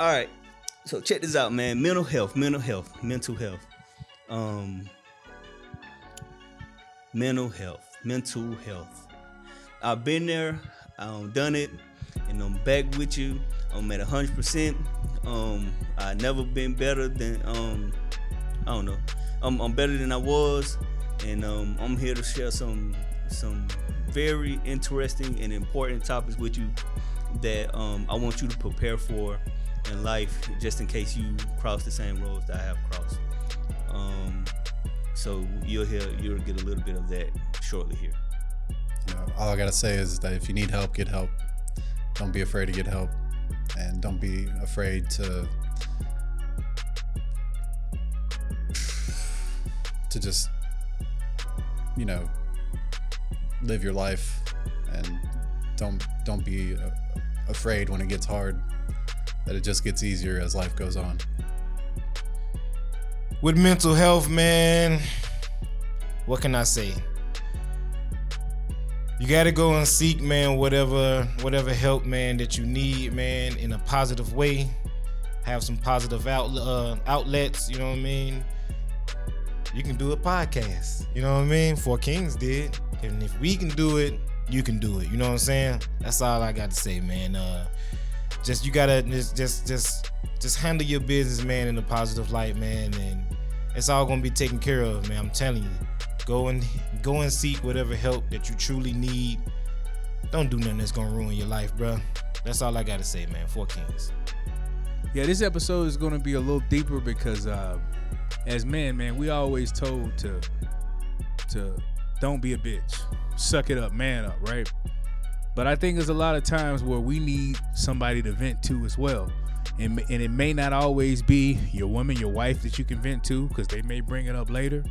All right. So check this out, man. Mental health. Mental health. I've been there. Done it, and I'm back with you. I'm at 100%. I never been better than I don't know. I'm better than I was, and I'm here to share some very interesting and important topics with you that I want you to prepare for in life, just in case you cross the same roads that I have crossed. So you'll get a little bit of that shortly here. All I gotta say is that if you need help, get help. Don't be afraid to get help, and don't be afraid to just, live your life, and don't be afraid when it gets hard. That it just gets easier as life goes on. With mental health, man, what can I say? You gotta go and seek, man, whatever help, man, that you need, man, in a positive way. Have some positive outlets, you know what I mean? You can do a podcast, you know what I mean? 4 Kings did. And if we can do it, you can do it. You know what I'm saying? That's all I got to say, man. You gotta just handle your business, man, in a positive light, man, and it's all gonna be taken care of, man. I'm telling you. Go and seek whatever help that you truly need. Don't do nothing that's gonna ruin your life, bro. That's all I gotta say, man. 4 Kings. Yeah, this episode is gonna be a little deeper because as men, man, we always told to don't be a bitch. Suck it up, man up, right? But I think there's a lot of times where we need somebody to vent to as well. And it may not always be your woman, your wife that you can vent to, because they may bring it up later.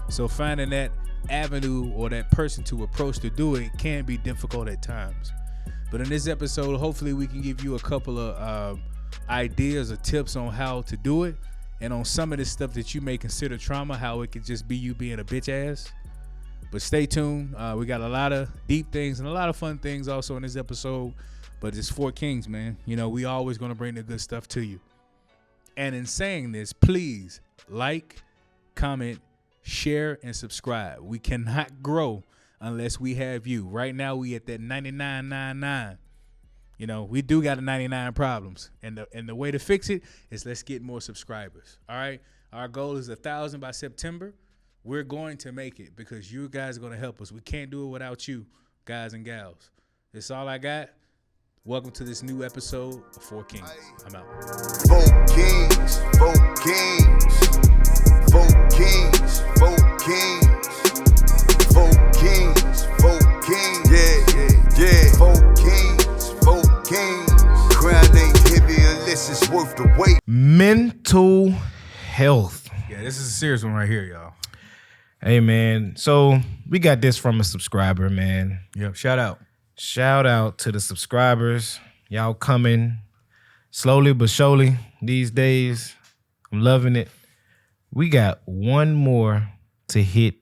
So finding that avenue or that person to approach to do it can be difficult at times. But in this episode, hopefully we can give you a couple of ideas or tips on how to do it, and on some of this stuff that you may consider trauma, how it could just be you being a bitch ass. But stay tuned. We got a lot of deep things and a lot of fun things also in this episode. But it's 4 Kings, man. We always going to bring the good stuff to you. And in saying this, please like, comment, share, and subscribe. We cannot grow unless we have you. Right now, we at that 99.99. We do got 99 problems. And the way to fix it is let's get more subscribers. All right? Our goal is 1,000 by September. We're going to make it because you guys are going to help us. We can't do it without you, guys and gals. That's all I got. Welcome to this new episode of 4 Kings. I'm out. 4 Kings, 4 Kings, 4 Kings, 4 Kings, 4 Kings, 4 Kings, yeah, 4 Kings, 4 Kings. Crown ain't heavy unless it's worth the weight. Mental health. Yeah, this is a serious one right here, y'all. Hey, man. So we got this from a subscriber, man. Yep. Shout out to the subscribers. Y'all coming slowly but surely these days. I'm loving it. We got one more to hit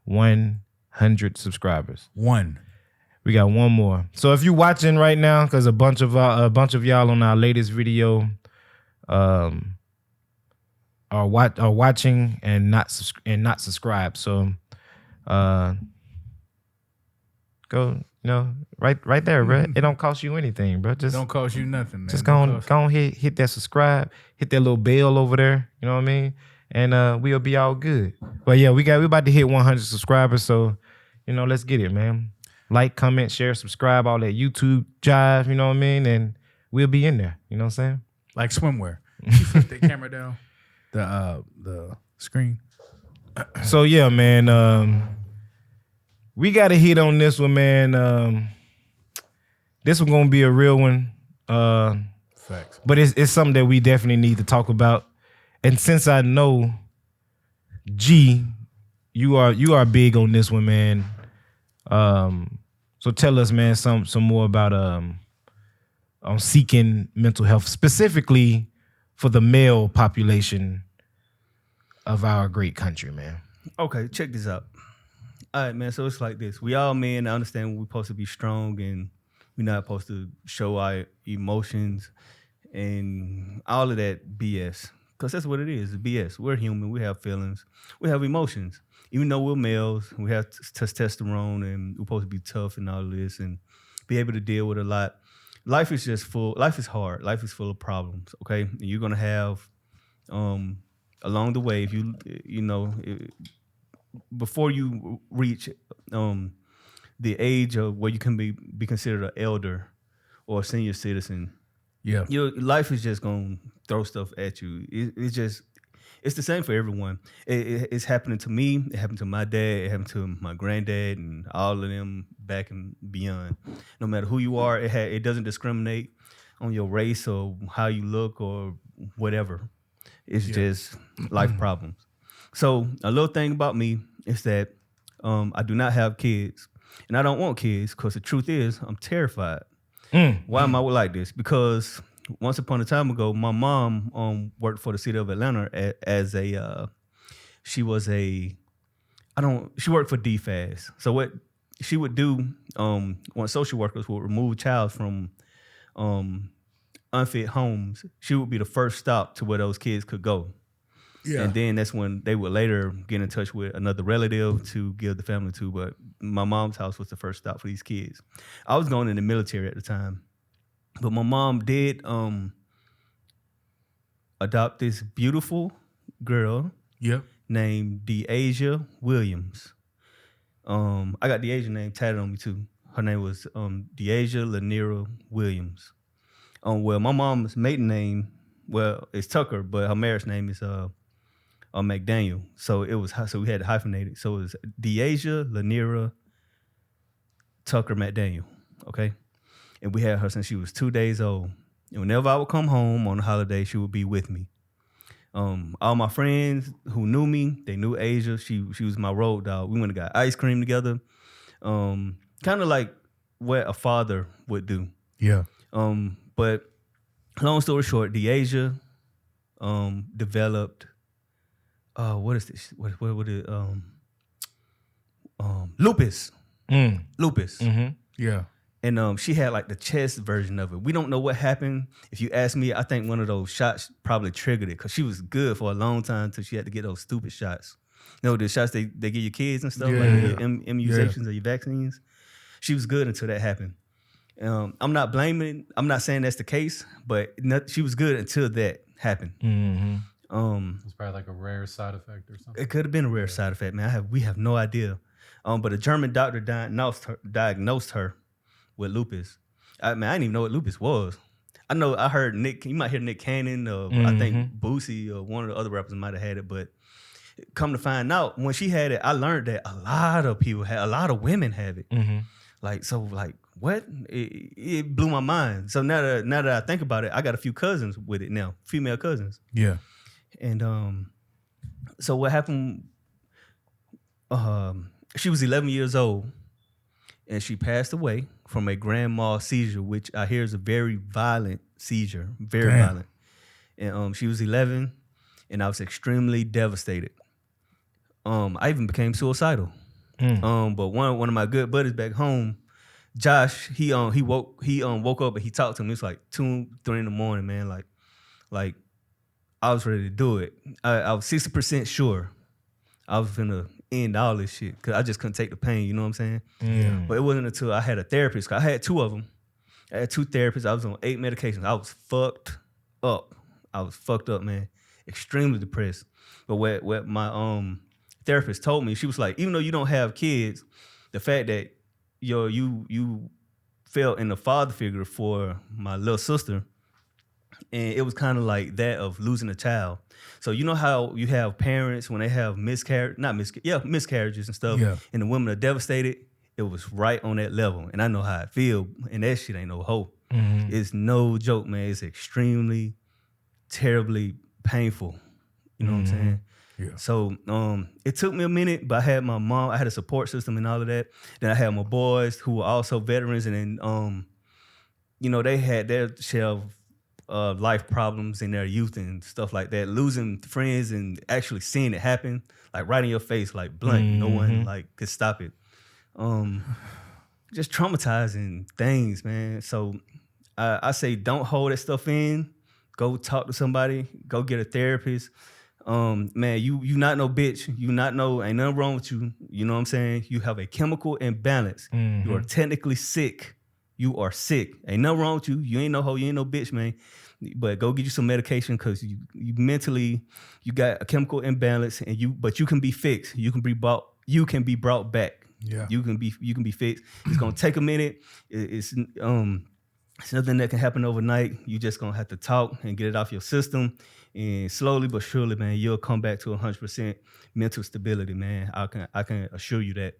100 subscribers. We got one more. So if you're watching right now, because a bunch of y'all on our latest video are watching and not subscribed. So go, right there, bro. It don't cost you anything, bro. Just don't cost you nothing, man. Just go on hit that subscribe, hit that little bell over there. You know what I mean? And we'll be all good. But yeah, we about to hit 100 subscribers. So let's get it, man. Like, comment, share, subscribe, all that YouTube jive. You know what I mean? And we'll be in there. You know what I'm saying? Like swimwear. You flip the camera down, the screen. So yeah, man. We got to hit on this one, man. This one gonna be a real one. Facts. But it's something that we definitely need to talk about. And since I know, G, you are big on this one, man. So tell us, man, some more about on seeking mental health, specifically for the male population of our great country, man. Okay, check this out. All right, man, so it's like this. We all men, I understand we're supposed to be strong and we're not supposed to show our emotions and all of that BS. Because that's what it is, BS. We're human. We have feelings. We have emotions. Even though we're males, we have testosterone and we're supposed to be tough and all of this and be able to deal with a lot. Life is just full. Life is hard. Life is full of problems. Okay, and you're gonna have along the way if you know before you reach the age of where you can be considered an elder or a senior citizen. Yeah. Your life is just gonna throw stuff at you. It's the same for everyone. It's happening to me. It happened to my dad. It happened to my granddad and all of them back and beyond. No matter who you are, it doesn't discriminate on your race or how you look or whatever. It's just life problems. So a little thing about me is that I do not have kids, and I don't want kids because the truth is I'm terrified. Why am I like this? Because once upon a time ago, my mom worked for the city of Atlanta as a she was a she worked for DFAS. So what she would do when social workers would remove child from unfit homes, she would be the first stop to where those kids could go. Yeah. And then that's when they would later get in touch with another relative to give the family to. But my mom's house was the first stop for these kids. I was going in the military at the time. But my mom did adopt this beautiful girl named Deasia Williams. I got Deasia name tatted on me too. Her name was Deasia Lanira Williams. Well, my mom's maiden name, is Tucker, but her marriage name is McDaniel. So we had to hyphenate it. So it was Deasia Lanira Tucker McDaniel. Okay. And we had her since she was 2 days old. And whenever I would come home on a holiday, she would be with me. All my friends who knew me, they knew Asia. She was my road dog. We went and got ice cream together. Kind of like what a father would do. Yeah. But long story short, Deasia developed what is this? What is lupus. Lupus. Mm-hmm. Yeah. And she had like the chest version of it. We don't know what happened. If you ask me, I think one of those shots probably triggered it because she was good for a long time until she had to get those stupid shots. You know, the shots they give your kids and stuff, like your immunizations or your vaccines. She was good until that happened. I'm not blaming, I'm not saying that's the case, but she was good until that happened. Mm-hmm. It's probably like a rare side effect or something. It could have been a rare side effect, man. We have no idea. But a German doctor diagnosed her with lupus. I didn't even know what lupus was. I heard Nick, you might hear Nick Cannon, I think Boosie or one of the other rappers might have had it, but come to find out, when she had it, I learned that a lot of women have it. Mm-hmm. Like what? It blew my mind. So now that I think about it, I got a few cousins with it now, female cousins. Yeah. And so what happened, she was 11 years old and she passed away from a grand mal seizure, which I hear is a very violent seizure, very violent. And she was 11 and I was extremely devastated. I even became suicidal. But one of my good buddies back home, Josh, he woke up and he talked to me. It was like 2, 3 in the morning, man. Like I was ready to do it. I was 60% sure I was gonna end all this shit because I just couldn't take the pain. You know what I'm saying? Yeah. But it wasn't until I had a therapist. 'Cause I had 2 of them. I had 2 therapists. I was on 8 medications. I was fucked up, man. Extremely depressed. But what my therapist told me, she was like, even though you don't have kids, the fact that you felt in the father figure for my little sister, and it was kind of like that of losing a child. So you know how you have parents when they have miscarriages and stuff, and the women are devastated. It was right on that level, and I know how I feel, and that shit ain't no hope. Mm-hmm. It's no joke, man. It's extremely, terribly painful. You know what I'm saying? Yeah. So it took me a minute, but I had my mom. I had a support system and all of that. Then I had my boys who were also veterans, and then they had their share of life problems in their youth and stuff like that. Losing friends and actually seeing it happen, like right in your face, like blunt. No one like could stop it. Just traumatizing things, man. So I say don't hold that stuff in. Go talk to somebody. Go get a therapist. Man, you not no bitch. You not no, ain't nothing wrong with you. You know what I'm saying? You have a chemical imbalance. You are technically sick. You are sick. Ain't nothing wrong with you. You ain't no hoe. You ain't no bitch, man. But go get you some medication because you mentally, you got a chemical imbalance, but you can be fixed. You can be brought back. Yeah. You can be fixed. It's gonna take a minute. It's nothing that can happen overnight. You just gonna have to talk and get it off your system. And slowly but surely, man, you'll come back to 100% mental stability, man. I can assure you that.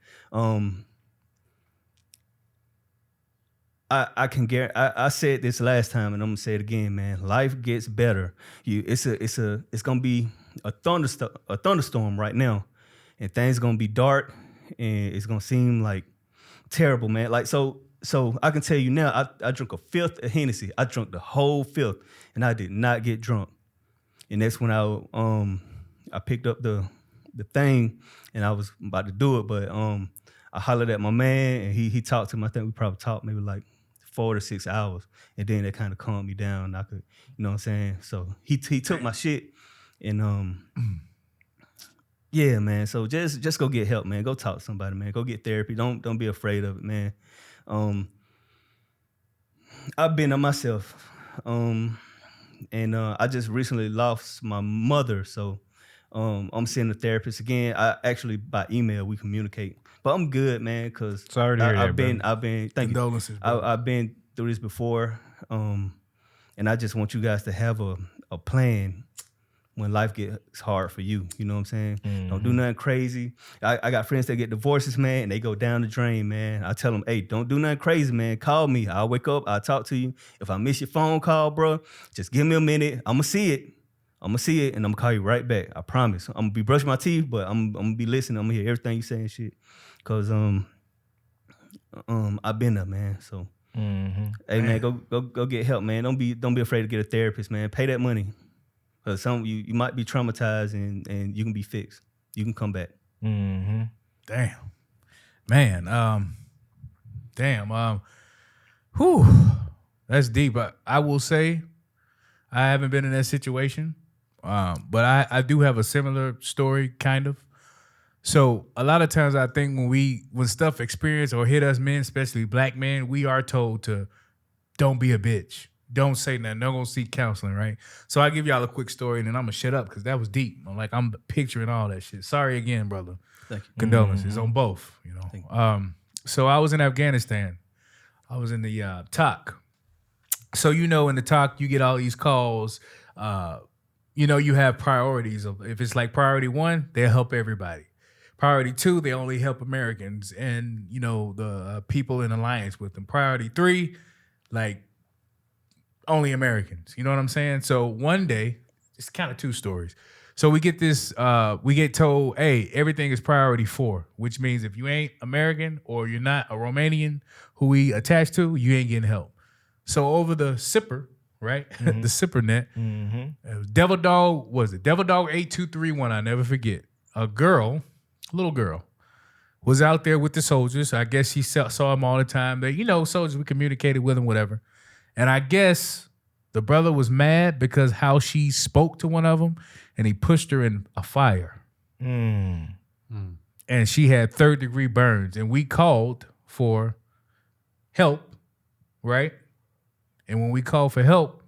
I can guarantee. I said this last time, and I'm gonna say it again, man. Life gets better. It's gonna be a thunderstorm right now, and things gonna be dark, and it's gonna seem like terrible, man. Like so I can tell you now. I drank a fifth of Hennessy. I drank the whole fifth, and I did not get drunk. And that's when I picked up the thing, and I was about to do it, but I hollered at my man, and he talked to me. I think we probably talked maybe like 4 to 6 hours, and then that kind of calmed me down. I could, you know what I'm saying? So he took my shit, and yeah, man. So just go get help, man. Go talk to somebody, man. Go get therapy. Don't be afraid of it, man. I've been to myself. And I just recently lost my mother, so I'm seeing a therapist again. I actually by email we communicate, but I'm good, man. Cause Sorry to hear that, I've been thank you. Condolences, bro. I've been through this before, and I just want you guys to have a plan when life gets hard for you. You know what I'm saying? Don't do nothing crazy. I got friends that get divorces, man, and they go down the drain, man. I tell them, hey, don't do nothing crazy, man. Call me. I'll wake up. I'll talk to you. If I miss your phone call, bro, just give me a minute. I'm going to see it, and I'm going to call you right back. I promise. I'm going to be brushing my teeth, but I'm going to be listening. I'm going to hear everything you say and shit. Because I've been there, man. So, hey, man, go get help, man. Don't be afraid to get a therapist, man. Pay that money. Cause you might be traumatized and you can be fixed. You can come back. Damn, man. Whew, that's deep. I will say, I haven't been in that situation, but I do have a similar story, kind of. So a lot of times, I think when stuff experience or hit us men, especially black men, we are told to don't be a bitch. Don't say nothing. Don't go seek counseling, right? So I give y'all a quick story, and then I'm gonna shut up because that was deep. I'm picturing all that shit. Sorry again, brother. Thank you. Condolences on both. You know. So I was in Afghanistan. I was in the TOC. So in the TOC, you get all these calls. You have priorities. If it's like priority 1, they'll help everybody. Priority 2, they only help Americans and the people in alliance with them. Priority 3, like, only Americans. You know what I'm saying? So one day, it's kind of 2 stories. So we get this, we get told, hey, everything is priority 4, which means if you ain't American or you're not a Romanian who we attached to, you ain't getting help. So over the SIPR, right? The SIPR net, Devil Dog 8231, I never forget. A little girl, was out there with the soldiers. I guess she saw him all the time. Soldiers, we communicated with him, whatever. And I guess the brother was mad because how she spoke to one of them, and he pushed her in a fire. And she had 3rd-degree burns. And we called for help, right? And when we called for help,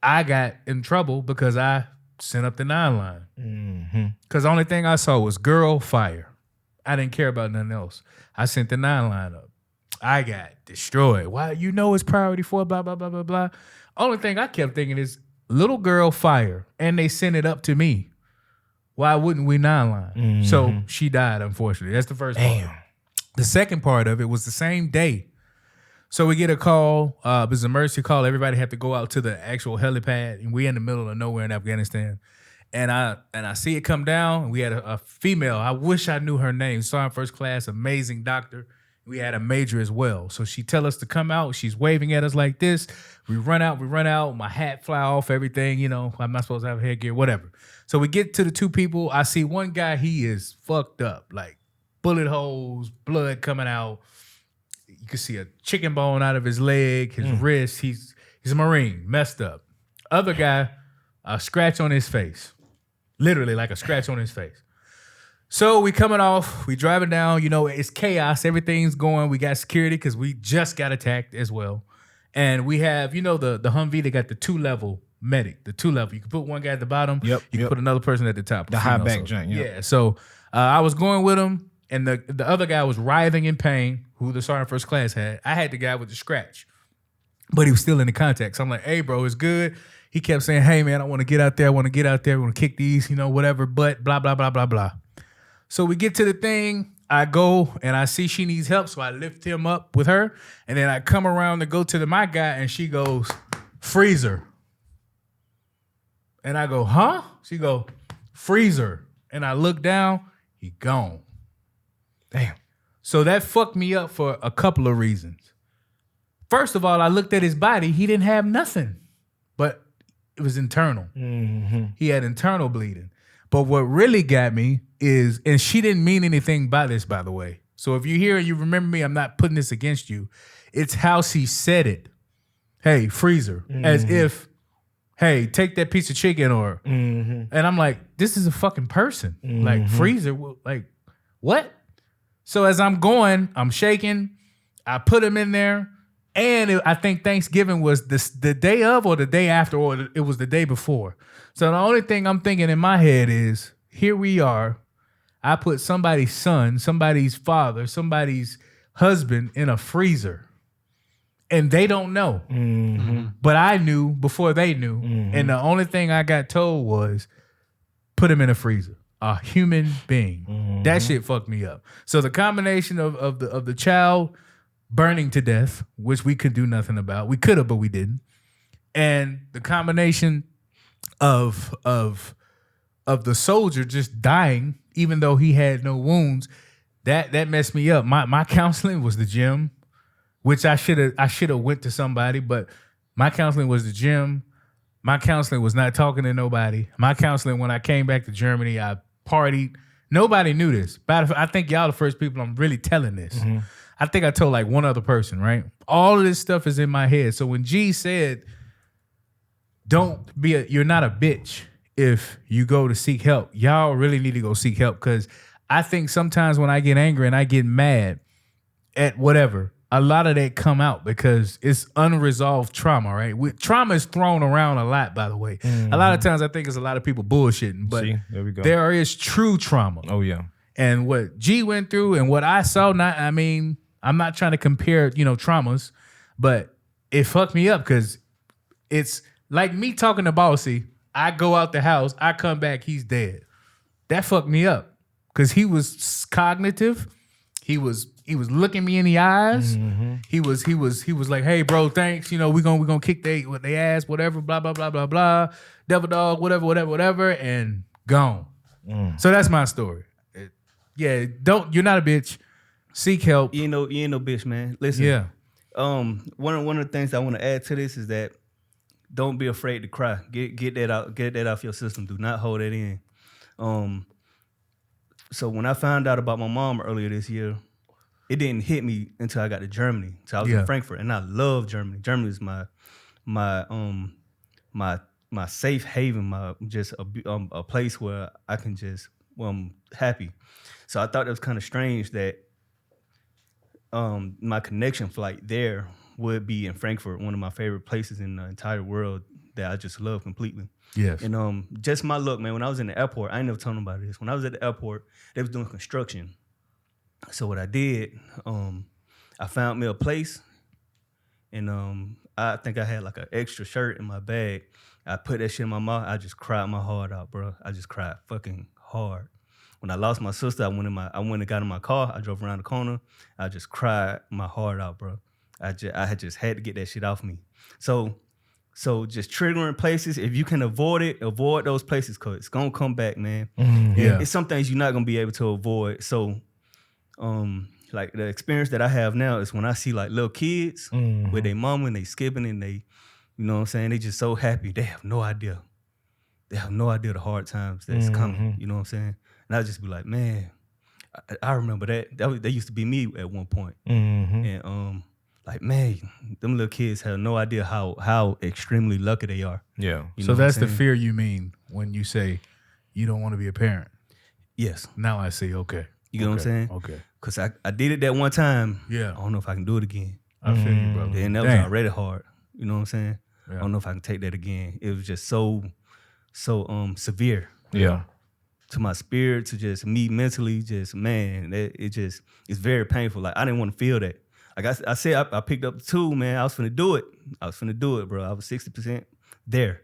I got in trouble because I sent up the 9 line. Because the only thing I saw was girl, fire. I didn't care about nothing else. I sent the 9 line up. I got destroyed. Why? It's priority 4, blah, blah, blah, blah, blah. Only thing I kept thinking is little girl fire, and they sent it up to me. Why wouldn't we 9 line? So she died, unfortunately. That's the first part. The second part of it was the same day. So we get a call. It was an emergency call. Everybody had to go out to the actual helipad, and we in the middle of nowhere in Afghanistan. And I see it come down. We had a female. I wish I knew her name. Sergeant First Class, amazing doctor. We had a major as well. So she tell us to come out. She's waving at us like this. We run out. My hat fly off, everything. I'm not supposed to have headgear, whatever. So we get to the 2 people. I see one guy, he is fucked up. Like bullet holes, blood coming out. You can see a chicken bone out of his leg, his wrist. He's a Marine, messed up. other guy a scratch on his face. Literally like a scratch on his face. So we coming off, we driving down, it's chaos. Everything's going. We got security because we just got attacked as well. And we have, the Humvee, they got the 2-level medic, the 2-level. You can put one guy at the bottom. Yep. You can put another person at the top. The high back joint. Yep. Yeah. So I was going with him, and the other guy was writhing in pain, who the sergeant first class had. I had the guy with the scratch, but he was still in the contact. So I'm like, hey, bro, it's good. He kept saying, hey, man, I want to get out there. I want to get out there. I want to kick these, whatever, but blah, blah, blah, blah, blah. So we get to the thing. I go and I see she needs help, so I lift him up with her, and then I come around to go to my guy, and she goes, freezer. And I go, huh? She go, freezer. And I look down, he gone. Damn. So that fucked me up for a couple of reasons. First of all, I looked at his body. He didn't have nothing, but it was internal. Mm-hmm. He had internal bleeding. But what really got me is, and she didn't mean anything by this, by the way. So if you hear and you remember me, I'm not putting this against you. It's how she said it. Hey, freezer. As if, hey, take that piece of chicken or, and I'm like, this is a fucking person. Like, freezer, like, what? So as I'm going, I'm shaking. I put him in there. And I think Thanksgiving was the day of or the day after, or it was the day before. So the only thing I'm thinking in my head is, here we are. I put somebody's son, somebody's father, somebody's husband in a freezer. And they don't know. But I knew before they knew. And the only thing I got told was, put him in a freezer. A human being. That shit fucked me up. So the combination of the child burning to death, which we could do nothing about. We could have, but we didn't. And the combination of the soldier just dying, even though he had no wounds, that messed me up. My counseling was the gym, which I should have went to somebody, but my counseling was the gym. My counseling was not talking to nobody. My counseling, when I came back to Germany, I partied. Nobody knew this. But I think y'all the first people I'm really telling this. I think I told like one other person, right? All of this stuff is in my head. So when G said, you're not a bitch if you go to seek help, y'all really need to go seek help. Because I think sometimes when I get angry and I get mad at whatever, a lot of that come out because it's unresolved trauma, right? Trauma is thrown around a lot, by the way. A lot of times I think it's a lot of people bullshitting, but there we go. there is true trauma. Oh, yeah. And what G went through and what I saw, I'm not trying to compare, traumas, but it fucked me up because it's like me talking to Bossy. I go out the house, I come back, he's dead. That fucked me up because he was cognitive. He was looking me in the eyes. He was like, hey, bro, thanks. We're gonna kick they ass, whatever, blah, blah, blah, blah, blah. Devil dog, whatever, and gone. So that's my story. You're not a bitch. Seek help. You ain't no bitch, man. Listen. Yeah. One of the things I want to add to this is that don't be afraid to cry. Get that out. Get that off your system. Do not hold that in. So when I found out about my mom earlier this year, it didn't hit me until I got to Germany. So I was in Frankfurt, and I love Germany. Germany is my safe haven. My just a place where I can just I'm happy. So I thought it was kind of strange that my connection flight there would be in Frankfurt, one of my favorite places in the entire world that I just love completely. Yes. And just my luck, man, when I was in the airport, I ain't never told nobody this. When I was at the airport, they was doing construction. So what I did, I found me a place, and I think I had like an extra shirt in my bag. I put that shit in my mouth. I just cried my heart out, bro. I just cried fucking hard. When I lost my sister, I went and got in my car. I drove around the corner. I just cried my heart out, bro. I had to get that shit off me. So just triggering places, if you can avoid it, avoid those places because it's gonna come back, man. Yeah. It's some things you're not gonna be able to avoid. So, like the experience that I have now is when I see like little kids with their mom and they skipping and they, you know what I'm saying, they just so happy. They have no idea. They have no idea the hard times that's coming. You know what I'm saying? And I just be like, man, I remember that used to be me at one point. And like, man, them little kids have no idea how extremely lucky they are. Yeah. You So know what that's I'm the saying? fear you mean when you say you don't want to be a parent. Yes. Now I see. Okay. You know what I'm saying? Okay. Because I did it that one time. Yeah. I don't know if I can do it again. I feel you, brother. Then that was Damn. already hard. You know what I'm saying? Yeah. I don't know if I can take that again. It was just so severe Yeah. to my spirit, to just me mentally, just man, it's very painful. Like I didn't want to feel that. Like I said, I picked up the tool, man. I was finna do it, bro. I was 60% there.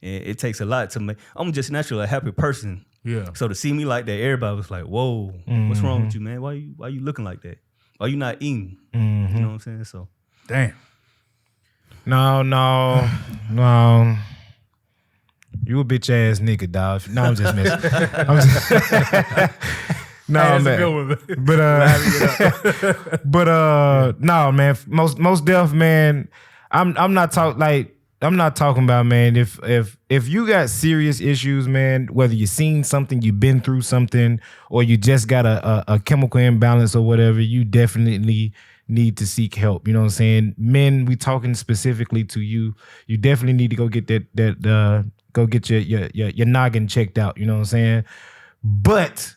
And it takes a lot to make. I'm just naturally a happy person. Yeah. So to see me like that, everybody was like, "Whoa, what's wrong with you, man? Why you looking like that? Why you not eating?" You know what I'm saying? So Damn. No. You a bitch ass nigga, dog. No, I'm just messing. No, That's a man. good one, man. But no, man. Most deaf, man. I'm not talking about, man. If you got serious issues, man, whether you seen something, you've been through something, or you just got a chemical imbalance or whatever, you definitely need to seek help. You know what I'm saying? Men, we talking specifically to you. You definitely need to go get go get your noggin checked out. You know what I'm saying? But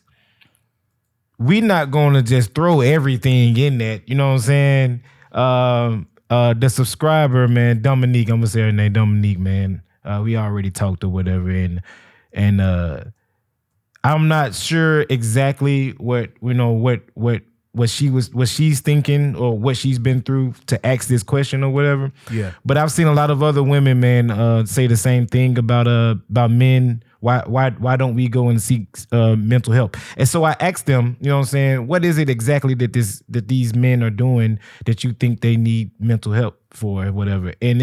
we not going to just throw everything in that. You know what I'm saying? The subscriber, man, Dominique, I'm gonna say her name, Dominique, man. We already talked or whatever, and I'm not sure exactly what she's thinking or what she's been through to ask this question or whatever. Yeah. But I've seen a lot of other women, man, say the same thing about men. Why don't we go and seek mental help? And so I asked them, you know what I'm saying, what is it exactly that these men are doing that you think they need mental help for or whatever? And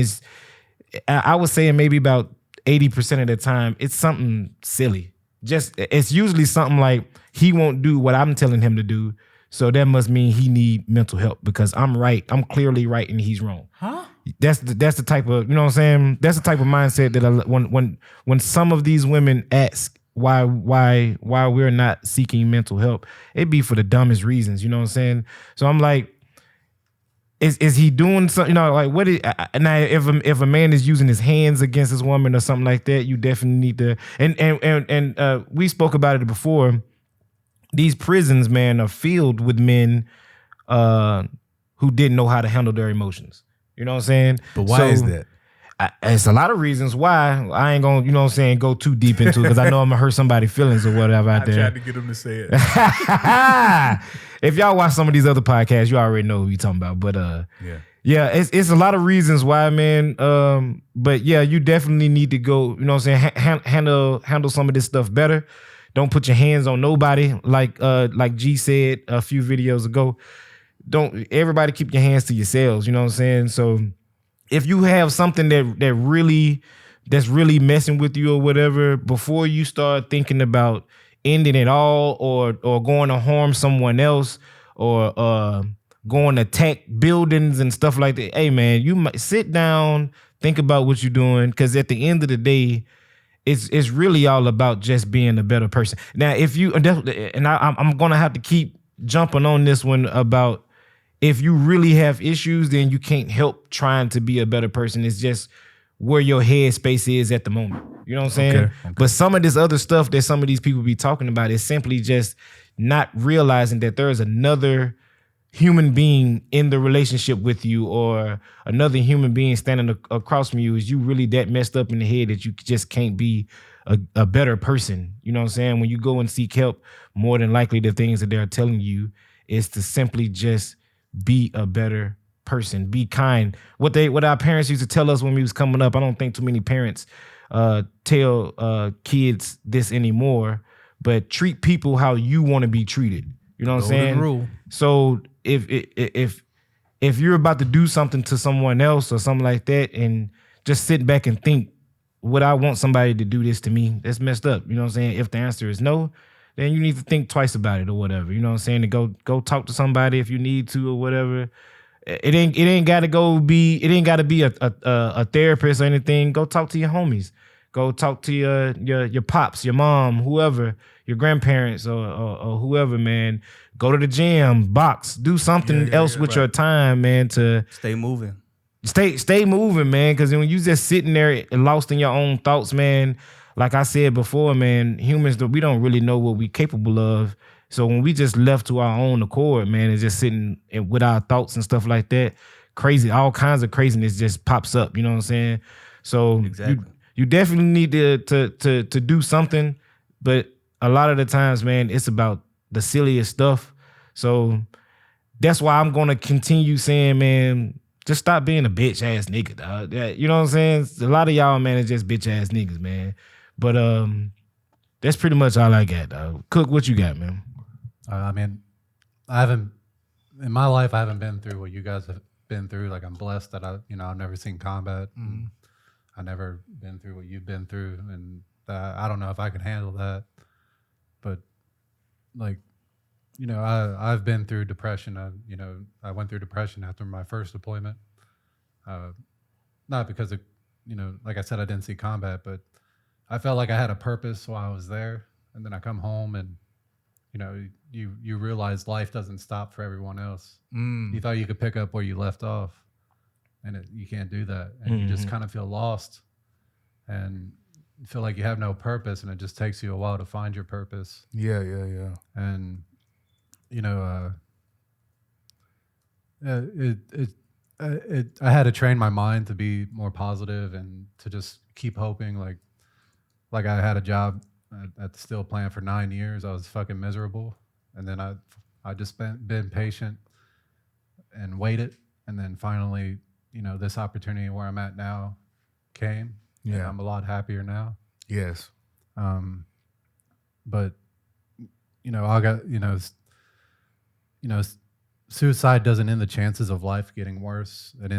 I was saying maybe about 80% of the time, it's something silly. It's usually something like he won't do what I'm telling him to do. So that must mean he need mental help because I'm right. I'm clearly right and he's wrong. Huh? That's the type of, you know what I'm saying? That's the type of mindset that when some of these women ask why we're not seeking mental help, it be for the dumbest reasons, you know what I'm saying? So I'm like, is he doing something, you know, like what is, now if a man is using his hands against his woman or something like that, you definitely need to, and we spoke about it before. These prisons, man, are filled with men who didn't know how to handle their emotions. You know what I'm saying? But why is that? It's a lot of reasons why. I ain't gonna, you know what I'm saying, go too deep into it because I know I'm gonna hurt somebody's feelings or whatever out I there. tried to get him to say it. If y'all watch some of these other podcasts, you already know who you talking about. But yeah, it's a lot of reasons why, man. But yeah, you definitely need to go, you know what I'm saying, handle some of this stuff better. Don't put your hands on nobody, like G said a few videos ago. Don't everybody keep your hands to yourselves, you know what I'm saying? So if you have something that's really messing with you or whatever, before you start thinking about ending it all or going to harm someone else or going to attack buildings and stuff like that, hey man, you might sit down, think about what you're doing, because at the end of the day, it's really all about just being a better person. Now, if you, and I'm gonna have to keep jumping on this one about if you really have issues, then you can't help trying to be a better person. It's just where your headspace is at the moment. You know what I'm saying? Okay. But some of this other stuff that some of these people be talking about is simply just not realizing that there is another human being in the relationship with you or another human being standing across from you. Is you really that messed up in the head that you just can't be a better person? You know what I'm saying? When you go and seek help, more than likely the things that they're telling you is to simply just be a better person, be kind. What our parents used to tell us when we was coming up, I don't think too many parents tell kids this anymore, but treat people how you want to be treated. You know what I'm saying? Rule. So if you're about to do something to someone else or something like that, and just sit back and think, would I want somebody to do this to me? That's messed up. You know what I'm saying? If the answer is no, then you need to think twice about it or whatever. You know what I'm saying? To go talk to somebody if you need to or whatever. It ain't gotta be a therapist or anything. Go talk to your homies. Go talk to your pops, your mom, whoever, your grandparents or whoever, man. Go to the gym, box, do something else with your time, man, to Stay moving. stay moving, man. Because when you just sitting there lost in your own thoughts, man, like I said before, man, humans, we don't really know what we capable of. So when we just left to our own accord, man, and just sitting with our thoughts and stuff like that, crazy, all kinds of craziness just pops up. You know what I'm saying? So Exactly. you definitely need to do something, but a lot of the times, man, it's about the silliest stuff. So that's why I'm gonna continue saying, man, just stop being a bitch ass nigga, dog. You know what I'm saying? A lot of y'all, man, is just bitch ass niggas, man. But that's pretty much all I got, dog. Cook, what you got, man? I mean, I haven't in my life. I haven't been through what you guys have been through. Like I'm blessed that I've never seen combat. Mm-hmm. I never been through what you've been through, and I don't know if I can handle that. But like, I've been through depression. I went through depression after my first deployment. Not because of, like I said, I didn't see combat, but I felt like I had a purpose while I was there. And then I come home and, you realize life doesn't stop for everyone else. You thought you could pick up where you left off, and you can't do that. And you just kind of feel lost and feel like you have no purpose, and it just takes you a while to find your purpose. Yeah. And I had to train my mind to be more positive and to just keep hoping. Like I had a job at the steel plant for 9 years. I was fucking miserable, and then I just been patient and waited, and then finally, this opportunity where I'm at now came. Yeah, and I'm a lot happier now. Yes. But I got suicide doesn't end the chances of life getting worse. It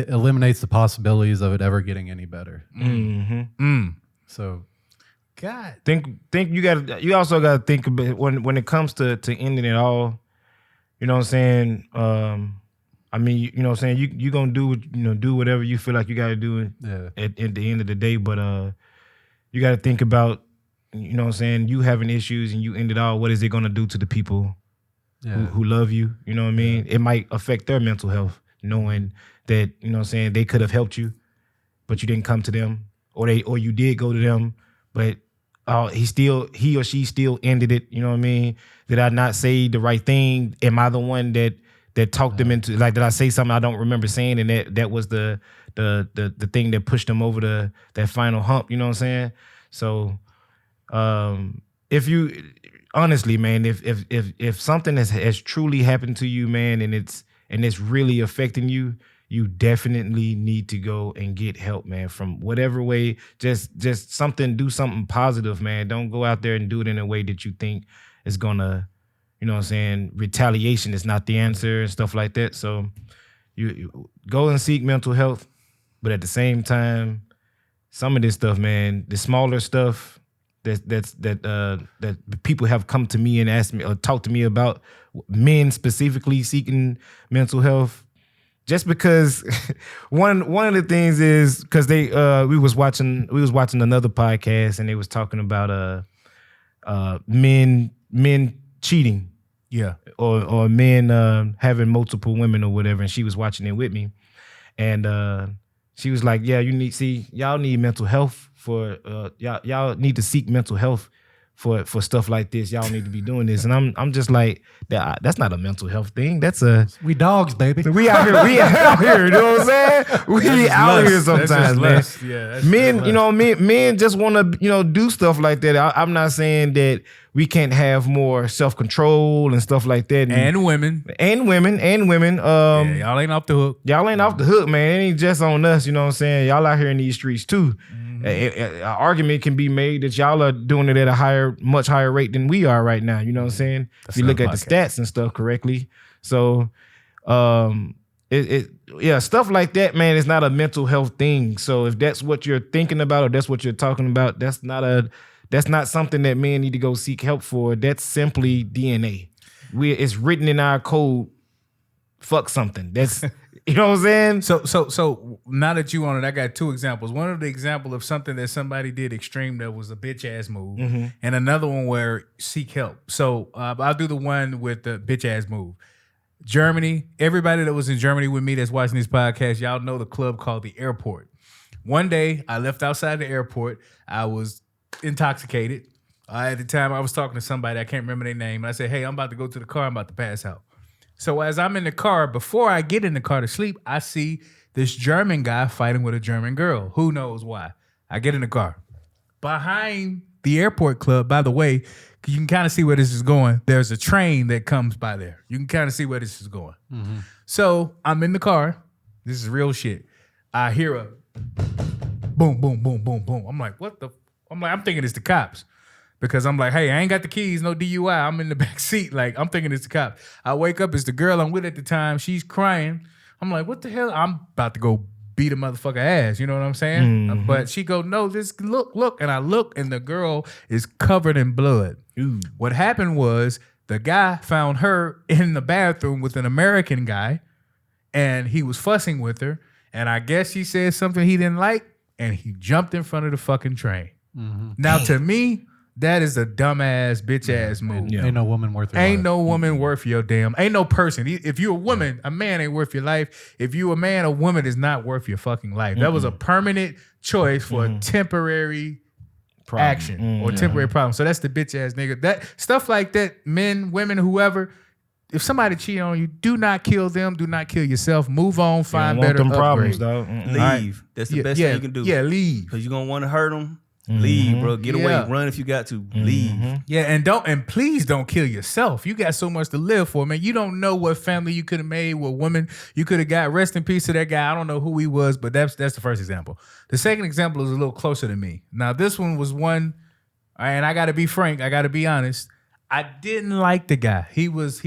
eliminates the possibilities of it ever getting any better. So, God, think you also got to think about when it comes to ending it all. You know what I'm saying? I mean, you know what I'm saying? You gonna do whatever you feel like you got to do at the end of the day, but you got to think about, you know what I'm saying, you having issues and you end it all. What is it gonna do to the people who love you? You know what I mean? It might affect their mental health, knowing that, you know what I'm saying, they could have helped you, but you didn't come to them, or you did go to them, but he or she still ended it. You know what I mean? Did I not say the right thing? Am I the one that talked them into, like, did I say something I don't remember saying, and that was the thing that pushed them over that final hump? You know what I'm saying? So if you honestly, man, if something has truly happened to you, man, and it's really affecting you, you definitely need to go and get help, man, from whatever way. Just do something positive, man. Don't go out there and do it in a way that you think is gonna, you know what I'm saying, retaliation is not the answer and stuff like that. So you go and seek mental health, but at the same time, some of this stuff, man, the smaller stuff that people have come to me and asked me or talked to me about, men specifically seeking mental health. Just because one of the things is because we was watching another podcast, and they was talking about men cheating, or men having multiple women or whatever, and she was watching it with me, and she was like, y'all need mental health for y'all need to seek mental health for stuff like this. Y'all need to be doing this. And I'm just like, that's not a mental health thing. That's we dogs, baby. We out here, you know what I'm saying? We out here sometimes, man. Yeah, men, men just want to, do stuff like that. I'm not saying that we can't have more self-control and stuff like that. And women. Y'all ain't off the hook. Y'all ain't off the hook, man. It ain't just on us, you know what I'm saying? Y'all out here in these streets too. An argument can be made that y'all are doing it at a much higher rate than we are right now. You know what I'm saying? If you look at the stats and stuff correctly. So, stuff like that, man, is not a mental health thing. So if that's what you're thinking about, or that's what you're talking about, that's not something that men need to go seek help for. That's simply DNA. It's written in our code. Fuck something. You know what I'm saying? So now that you on it, I got two examples. One of the example of something that somebody did extreme that was a bitch ass move, and another one where seek help. So I'll do the one with the bitch ass move. Germany. Everybody that was in Germany with me that's watching this podcast, y'all know the club called the Airport. One day I left outside the airport. I was intoxicated. At the time I was talking to somebody, I can't remember their name. And I said, hey, I'm about to go to the car. I'm about to pass out. So as I'm in the car, before I get in the car to sleep, I see this German guy fighting with a German girl. Who knows why? I get in the car. Behind the airport club, by the way, you can kind of see where this is going. There's a train that comes by there. You can kind of see where this is going. So I'm in the car. This is real shit. I hear a boom, boom, boom, boom, boom. I'm like, what the? I'm thinking it's the cops. Because I'm like, hey, I ain't got the keys, no DUI. I'm in the back seat. Like, I'm thinking it's the cops. I wake up, it's the girl I'm with at the time. She's crying. I'm like, what the hell? I'm about to go beat a motherfucker ass. You know what I'm saying? But she go, no, just look. And I look, and the girl is covered in blood. What happened was the guy found her in the bathroom with an American guy, and he was fussing with her. And I guess he said something he didn't like, and he jumped in front of the fucking train. Now, to me, that is a dumbass, bitch ass move. Ain't no woman worth your life. Ain't no woman worth your damn. Ain't no person. If you're a woman, a man ain't worth your life. If you a man, a woman is not worth your fucking life. That was a permanent choice for a temporary action or temporary problem. So that's the bitch ass nigga. That stuff like that, men, women, whoever. If somebody cheat on you, do not kill them. Do not kill yourself. Move on. Find better them upgrade. problems, dog. Leave. Right. That's the best thing you can do. Yeah, leave. Because you're going to want to hurt them. Leave, bro. Get away. Run if you got to. Leave. Yeah, and please don't kill yourself. You got so much to live for, man. You don't know what family you could have made, what women you could have got. Rest in peace to that guy. I don't know who he was, but that's the first example. The second example is a little closer to me. Now, this one was one, and I got to be frank. I got to be honest. I didn't like the guy. He was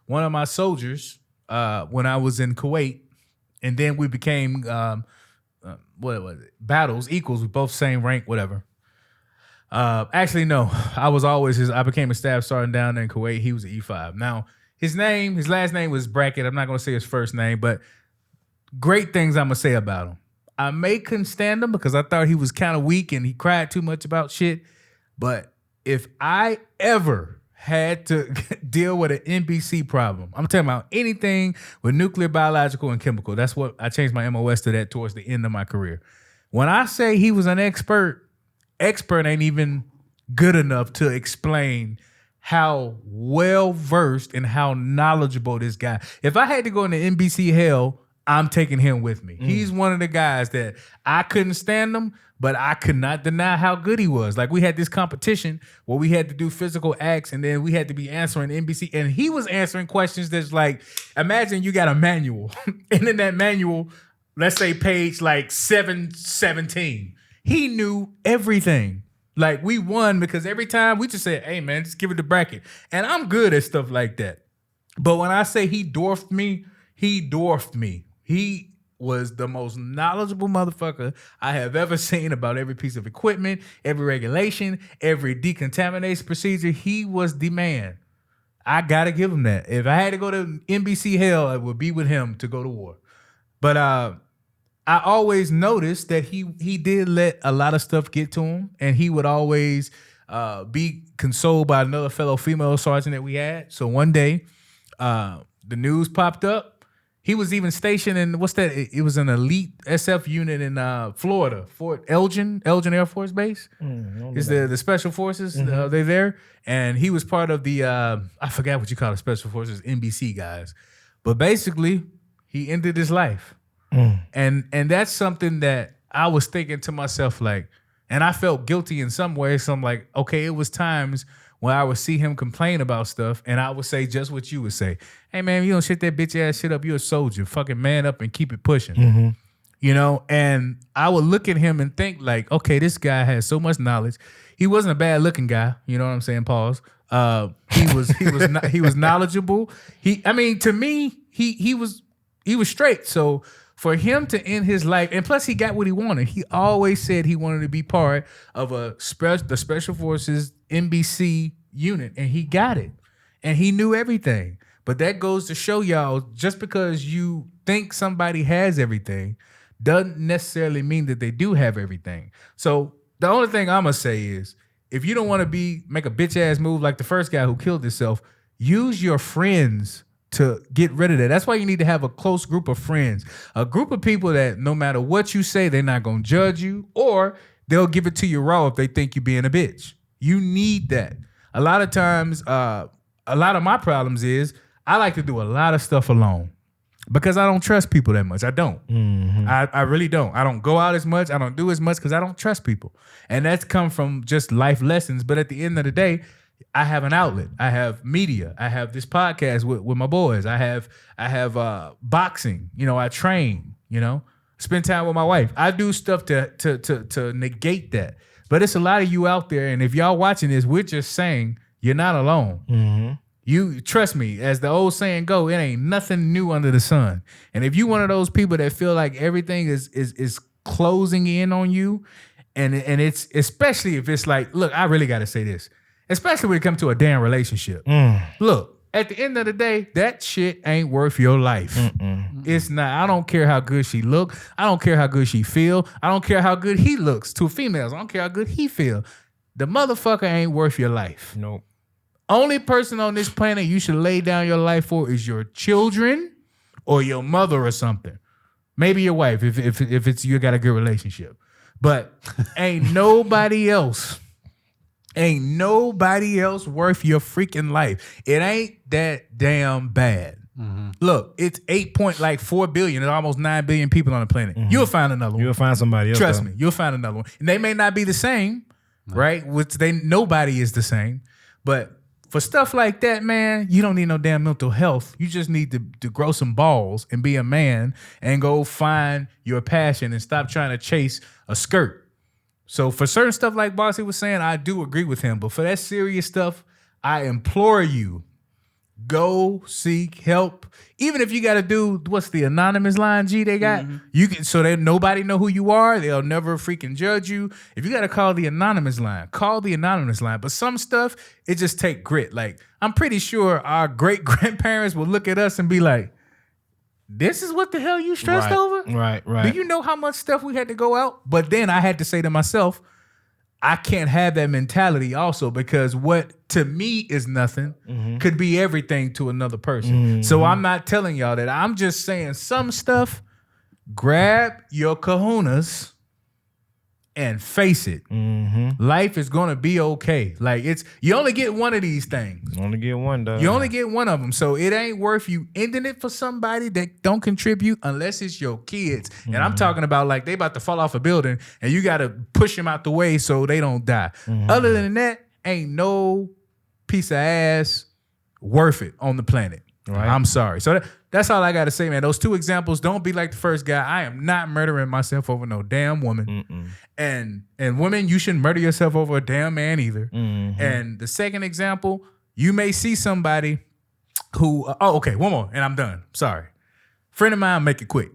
one of my soldiers when I was in Kuwait, and then we became what was it? Battles, equals. We both same rank, whatever. Actually, no. I became a staff sergeant down there in Kuwait. He was an E5. Now, his last name was Brackett. I'm not going to say his first name, but great things I'm going to say about him. I couldn't stand him because I thought he was kind of weak and he cried too much about shit. But if I ever had to deal with an NBC problem, I'm talking about anything with nuclear, biological, and chemical. That's what I changed my MOS to that towards the end of my career. When I say he was an expert ain't even good enough to explain how well versed and how knowledgeable this guy. If I had to go into NBC hell, I'm taking him with me. He's one of the guys that I couldn't stand him, but I could not deny how good he was. Like, we had this competition where we had to do physical acts, and then we had to be answering NBC, and he was answering questions that's like, imagine you got a manual, and in that manual, let's say page like 717, he knew everything. Like, we won because every time we just said, hey man, just give it the bracket. And I'm good at stuff like that. But when I say he dwarfed me, he dwarfed me. He was the most knowledgeable motherfucker I have ever seen about every piece of equipment, every regulation, every decontamination procedure. He was the man. I gotta give him that. If I had to go to NBC hell, it would be with him to go to war. But I always noticed that he did let a lot of stuff get to him, and he would always be consoled by another fellow female sergeant that we had. So one day, the news popped up. He was even stationed in, what's that? It was an elite SF unit in Florida, Fort Elgin Air Force Base. It's the Special Forces. They're there. And he was part of the, I forgot what you call it, Special Forces, NBC guys. But basically, he ended his life. And that's something that I was thinking to myself, like, and I felt guilty in some ways. So I'm like, okay, it was times when I would see him complain about stuff, and I would say just what you would say. Hey, man, you don't shit that bitch ass shit up. You're a soldier. Fucking man up and keep it pushing. You know? And I would look at him and think like, okay, this guy has so much knowledge. He wasn't a bad looking guy. You know what I'm saying? Pause. He was knowledgeable. To me, he was straight. So for him to end his life, and plus he got what he wanted. He always said he wanted to be part of the Special Forces NBC unit, and he got it. And he knew everything. But that goes to show y'all, just because you think somebody has everything doesn't necessarily mean that they do have everything. So the only thing I'm going to say is, if you don't want to make a bitch ass move like the first guy who killed himself, use your friends to get rid of that. That's why you need to have a close group of friends, a group of people that no matter what you say, they're not going to judge you, or they'll give it to you raw if they think you're being a bitch. You need that. A lot of times, a lot of my problems is I like to do a lot of stuff alone because I don't trust people that much. I don't. I really don't. I don't go out as much. I don't do as much because I don't trust people. And that's come from just life lessons. But at the end of the day, I have an outlet. I have media. I have this podcast with my boys. I have boxing. You know, I train, you know, spend time with my wife. I do stuff to negate that. But it's a lot of you out there. And if y'all watching this, we're just saying you're not alone. You trust me, as the old saying go, it ain't nothing new under the sun. And if you one of those people that feel like everything is closing in on you, and it's especially if it's like, look, I really got to say this, especially when it comes to a damn relationship. Look, at the end of the day, that shit ain't worth your life. It's not. I don't care how good she look. I don't care how good she feel. I don't care how good he looks to females. I don't care how good he feel. The motherfucker ain't worth your life. Nope. Only person on this planet you should lay down your life for is your children or your mother or something. Maybe your wife if it's you got a good relationship. But ain't nobody else worth your freaking life. It ain't that damn bad. Look, it's 8.4 billion. There's almost 9 billion people on the planet. You'll find another one. You'll find somebody else. Trust me, you'll find another one. And they may not be the same, right? Nobody is the same. But for stuff like that, man, you don't need no damn mental health. You just need to grow some balls and be a man and go find your passion and stop trying to chase a skirt. So for certain stuff like Bossy was saying, I do agree with him. But for that serious stuff, I implore you, go seek help. Even if you got to do, what's the anonymous line, G, they got? You can, so that nobody know who you are. They'll never freaking judge you. If you got to call the anonymous line, call the anonymous line. But some stuff, it just take grit. Like, I'm pretty sure our great-grandparents will look at us and be like, this is what the hell you stressed over? Right. Do you know how much stuff we had to go out? But then I had to say to myself, I can't have that mentality also, because what to me is nothing could be everything to another person. So I'm not telling y'all that. I'm just saying some stuff, grab your kahunas and face it. Life is going to be okay. Like, you only get one of these things. You only get one, though. You only get one of them. So it ain't worth you ending it for somebody that don't contribute unless it's your kids. And I'm talking about like they about to fall off a building and you got to push them out the way so they don't die. Other than that, ain't no piece of ass worth it on the planet. Right. I'm sorry. So that's all I got to say, man. Those two examples, don't be like the first guy. I am not murdering myself over no damn woman. And women, you shouldn't murder yourself over a damn man either. And the second example, you may see somebody who, okay, one more, and I'm done. Sorry. Friend of mine, make it quick.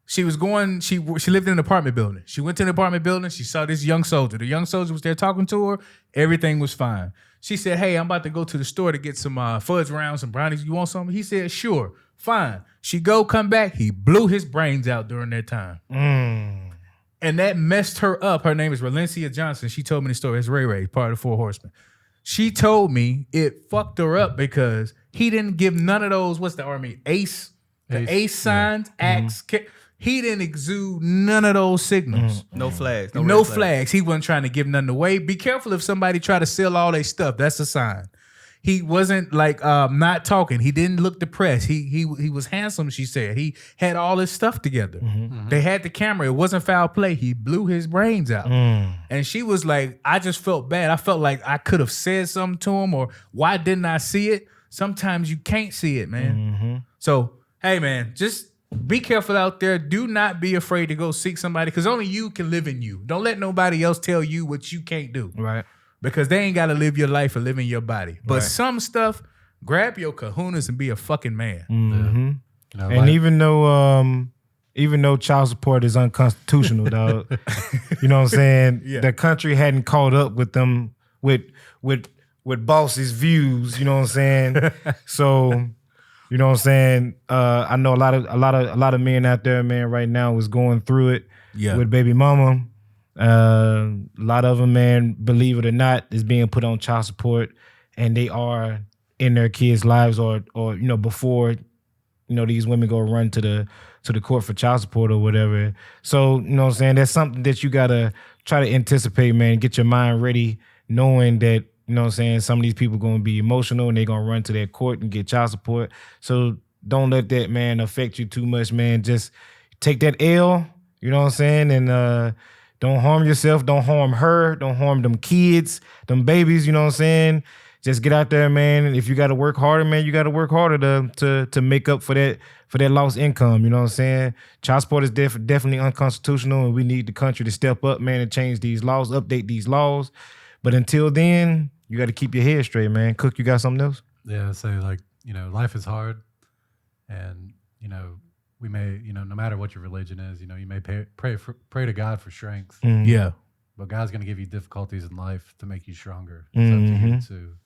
She lived in an apartment building. She went to the apartment building. She saw this young soldier. The young soldier was there talking to her. Everything was fine. She said, hey, I'm about to go to the store to get some fudge rounds, some brownies. You want some? He said, sure, fine. She come back. He blew his brains out during that time. And that messed her up. Her name is Valencia Johnson. She told me the story. It's Ray, part of the Four Horsemen. She told me it fucked her up because he didn't give none of those, what's the army? Ace signs, axe, kick. He didn't exude none of those signals. No flags. No flags. He wasn't trying to give nothing away. Be careful if somebody try to sell all their stuff. That's a sign. He wasn't like not talking. He didn't look depressed. He was handsome, she said. He had all his stuff together. They had the camera. It wasn't foul play. He blew his brains out. And she was like, I just felt bad. I felt like I could have said something to him, or why didn't I see it? Sometimes you can't see it, man. So, hey, man, just be careful out there. Do not be afraid to go seek somebody, because only you can live in you. Don't let nobody else tell you what you can't do. Right. Because they ain't got to live your life or live in your body. But some stuff, grab your kahunas and be a fucking man. You know, and like, even though child support is unconstitutional, dog, you know what I'm saying? The country hadn't caught up with them with Boss's views, you know what I'm saying? So You know what I'm saying? I know a lot of men out there, man, right now is going through it with baby mama. A lot of them, man, believe it or not, is being put on child support, and they are in their kids' lives, or before these women go run to the court for child support or whatever. So you know what I'm saying? That's something that you gotta try to anticipate, man. Get your mind ready, knowing that. You know what I'm saying? Some of these people going to be emotional and they're going to run to their court and get child support. So don't let that, man, affect you too much, man. Just take that L, you know what I'm saying? And don't harm yourself. Don't harm her. Don't harm them kids, them babies, you know what I'm saying? Just get out there, man. And if you got to work harder, man, you got to work harder to make up for that lost income, you know what I'm saying? Child support is definitely unconstitutional, and we need the country to step up, man, and change these laws, update these laws. But until then, you got to keep your head straight, man. Cook, you got something else? Yeah, so like, life is hard, and we may, no matter what your religion is, you may pray to God for strength. Mm-hmm. Yeah, but God's gonna give you difficulties in life to make you stronger. It's up to you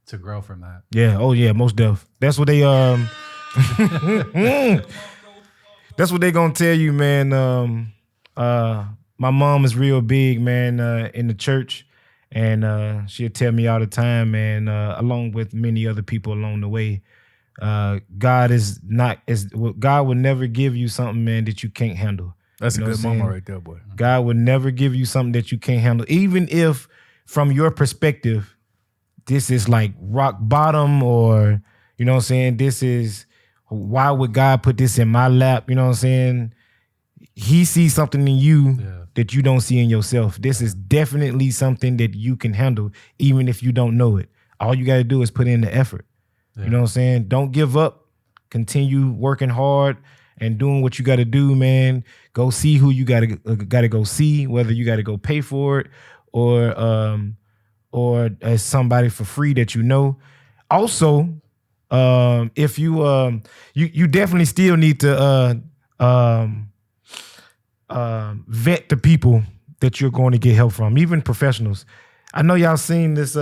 to grow from that. Yeah. Oh yeah, most def. That's what they that's what they gonna tell you, man. My mom is real big, man, in the church. And she'll tell me all the time, man, along with many other people along the way, God will never give you something, man, that you can't handle. That's a good mama right there, boy. God would never give you something that you can't handle, even if from your perspective, this is like rock bottom, or, you know what I'm saying? This is, why would God put this in my lap? You know what I'm saying? He sees something in you that you don't see in yourself. This is definitely something that you can handle, even if you don't know it. All you got to do is put in the effort. Yeah. You know what I'm saying? Don't give up. Continue working hard and doing what you got to do, man. Go see who you got to go see, whether you got to go pay for it or as somebody for free that you know. Also, if you definitely still need to vet the people that you're going to get help from, even professionals. I know y'all seen this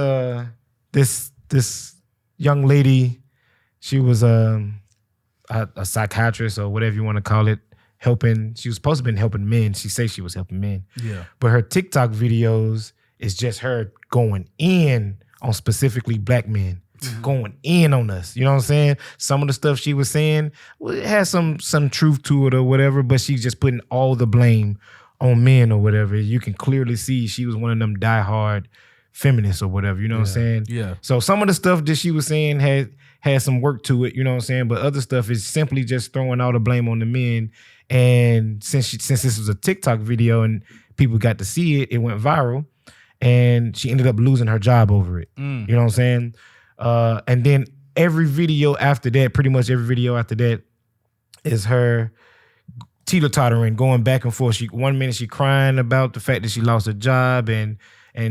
this young lady. She was a psychiatrist or whatever you want to call it, helping. She was supposed to have been helping men. She says she was helping men. Yeah. But her TikTok videos is just her going in on specifically black men. Going in on us, you know what I'm saying? Some of the stuff she was saying, well, it has some truth to it or whatever, but she's just putting all the blame on men or whatever. You can clearly see she was one of them diehard feminists or whatever, you know what I'm saying? Yeah. So some of the stuff that she was saying had some work to it, you know what I'm saying? But other stuff is simply just throwing all the blame on the men. And since this was a TikTok video and people got to see it, it went viral, and she ended up losing her job over it. You know what I'm saying? And then every video after that, pretty much every video after that, is her teeter-tottering, going back and forth. 1 minute she crying about the fact that she lost her job and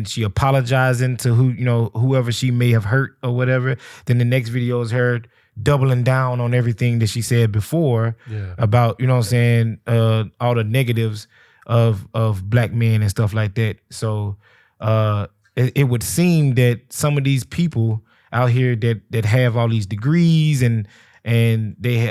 she apologizing to whoever she may have hurt or whatever. Then the next video is her doubling down on everything that she said before about, you know what I'm saying, all the negatives of black men and stuff like that. So it would seem that some of these people out here that have all these degrees and they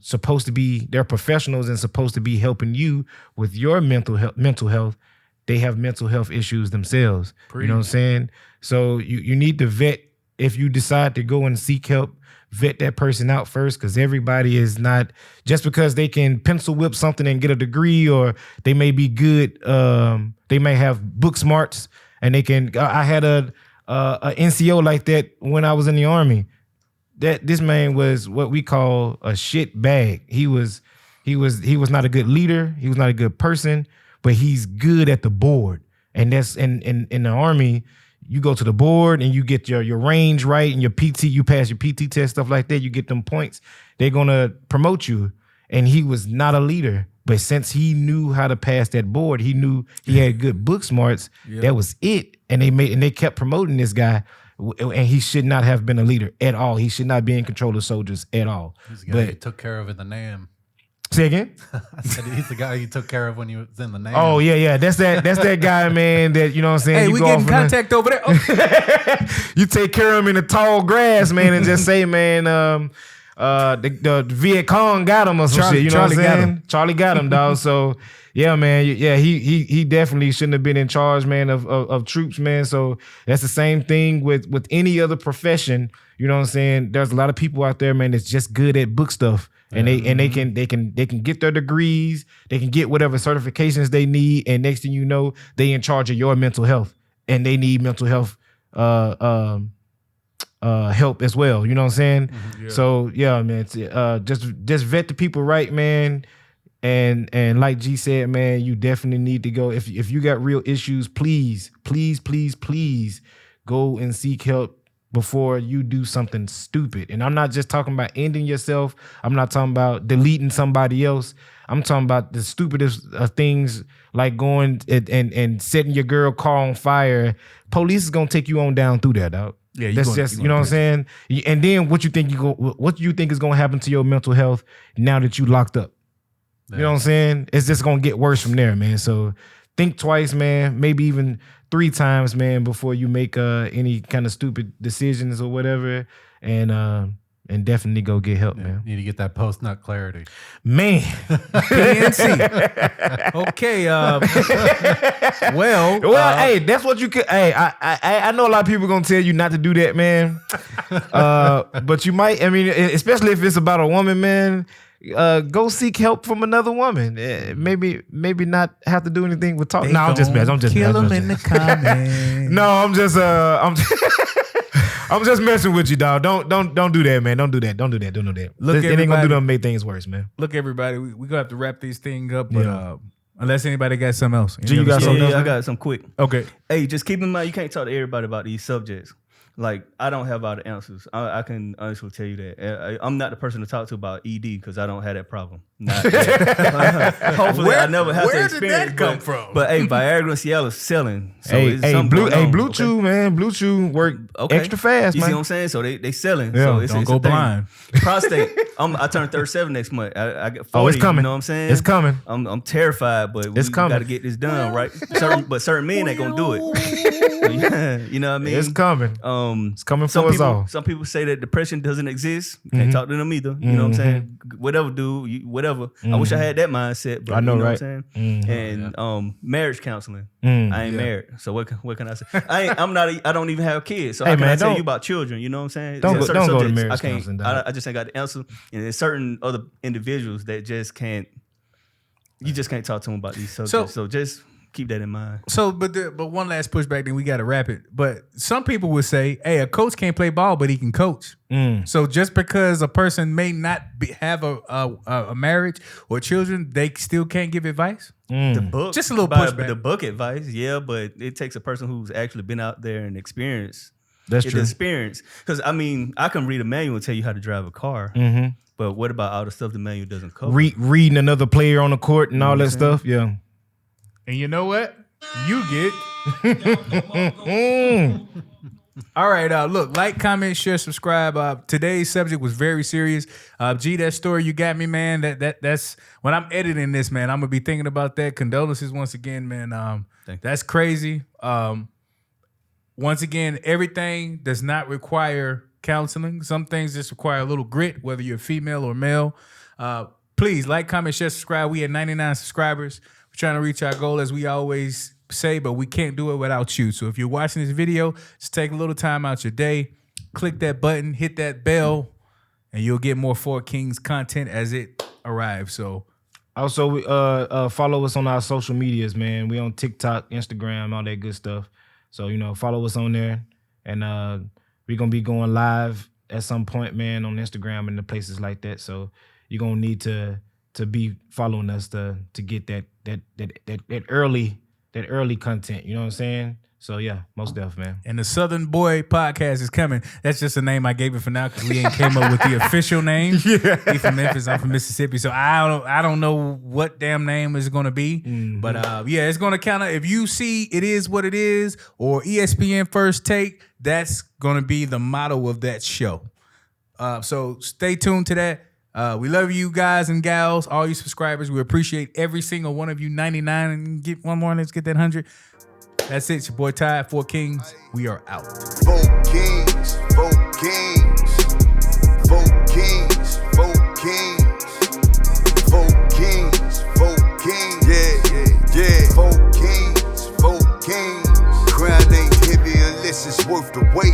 supposed to be, they're professionals and supposed to be helping you with your mental health. They have mental health issues themselves. You know what I'm saying? So you need to vet, if you decide to go and seek help, vet that person out first, because everybody is not, just because they can pencil whip something and get a degree, or they may be good, they may have book smarts and they can. I had a NCO like that when I was in the Army. That this man was what we call a shit bag. He was not a good leader. He was not a good person, but he's good at the board. And that's in the Army, you go to the board and you get your range right and your PT, you pass your PT test, stuff like that. You get them points. They're gonna promote you. And he was not a leader, but since he knew how to pass that board, he knew he had good book smarts. That was it. And they kept promoting this guy, and he should not have been a leader at all. He should not be in control of soldiers at all. This guy he took care of in the NAM. Say again? I said he's the guy you took care of when you was in the name. Oh yeah. That's that guy, man. That you know what I'm saying. Hey, you we go getting off in contact over there. Oh. you take care of him in the tall grass, man, and just say, man, the Viet Cong got him or some shit. You know what I'm saying? Charlie got him, dog. So yeah, man. Yeah, he definitely shouldn't have been in charge, man, of troops, man. So that's the same thing with any other profession. You know what I'm saying? There's a lot of people out there, man, that's just good at book stuff. And they can get their degrees, they can get whatever certifications they need, and next thing you know, they in charge of your mental health, and they need mental health help as well. You know what I'm saying? Yeah. So yeah, man, just vet the people right, man. And like G said, man, you definitely need to go. If you got real issues, please go and seek help before you do something stupid. And I'm not just talking about ending yourself. I'm not talking about deleting somebody else. I'm talking about the stupidest things, like going and setting your girl car on fire. Police is gonna take you on down through that, dog. Yeah, that's just, you know what I'm saying. And then what you think is gonna happen to your mental health now that you locked up? Yeah. You know what I'm saying? It's just gonna get worse from there, man. So think twice, man. Maybe even 3 times, man, before you make any kind of stupid decisions or whatever, and definitely go get help, man. You need to get that post-nut clarity, man. PNC. Okay. Well, hey, that's what you could. Hey, I know a lot of people gonna tell you not to do that, man. But you might. I mean, especially if it's about a woman, man. Go seek help from another woman. Maybe not have to do anything with talk. No, I'm just messing. Kill them in the comments. No, I'm just I'm just messing with you, dog. Don't do that, man. Don't do that. Look, it ain't gonna do nothing to make things worse, man. Look, everybody, we gonna have to wrap these things up, but unless anybody got something else. G, you got something else? I got some quick. Okay. Hey, just keep in mind you can't talk to everybody about these subjects. Like, I don't have all the answers. I can honestly tell you that. I'm not the person to talk to about ED because I don't have that problem. Not yet. Hopefully, I never have to experience. Where did that come from? But hey, Viagra and Cialis selling. So Blue Chew, man. Blue Chew work extra fast, you man. See what I'm saying? So they selling. Yeah, so it's don't go blind. Prostate. I turn 37 next month. I get 40. It's coming. You know what I'm saying? It's coming. I'm terrified, but we got to get this done, right? Certain men ain't gonna do it. You know what I mean? It's coming. It's coming for us all. Some people say that depression doesn't exist. You can't talk to them either. You know what I'm saying? Whatever, dude. Whatever. I wish I had that mindset. But I know, you know right? What I'm saying? And marriage counseling. I ain't married, so what can I say? I don't even have kids, so how can I tell you about children? You know what I'm saying? Don't go to marriage counseling. I just ain't got the answer. And there's certain other individuals that just can't. You just can't talk to them about these subjects. So just keep that in mind. So, but one last pushback, then we got to wrap it. But some people would say, "Hey, a coach can't play ball, but he can coach." So just because a person may not have a marriage or children, they still can't give advice. The book, just a little pushback. The book advice, yeah, but it takes a person who's actually been out there and experienced. That's true. Experience, because I mean, I can read a manual and tell you how to drive a car. But what about all the stuff the manual doesn't cover? Reading another player on the court and all that stuff, yeah. And you know what? You get. All right, look, like, comment, share, subscribe. Today's subject was very serious. G, that story you got me, man. That's when I'm editing this, man. I'm gonna be thinking about that. Condolences once again, man. That's crazy. Once again, everything does not require counseling. Some things just require a little grit, whether you're female or male. Please like, comment, share, subscribe. We at 99 subscribers. We're trying to reach our goal, as we always say, but we can't do it without you. So if you're watching this video, just take a little time out your day, click that button, hit that bell, and you'll get more Four Kings content as it arrives. So also follow us on our social medias, man. We on TikTok, Instagram, all that good stuff. So, follow us on there, and we're gonna be going live at some point, man, on Instagram and the places like that. So you're gonna need to be following us to get that early content. You know what I'm saying? So yeah, most definitely, man. And the Southern Boy podcast is coming. That's just a name I gave it for now because we ain't came up with the official name. Yeah. He from Memphis, I'm from Mississippi, so I don't know what damn name is gonna be. But yeah, it's gonna count. If you see It Is What It Is or ESPN First Take, that's gonna be the motto of that show. So stay tuned to that. We love you guys and gals, all you subscribers. We appreciate every single one of you. 99 and get one more. Let's get that 100. That's it. It's your boy Ty, 4 Kings. We are out. Vote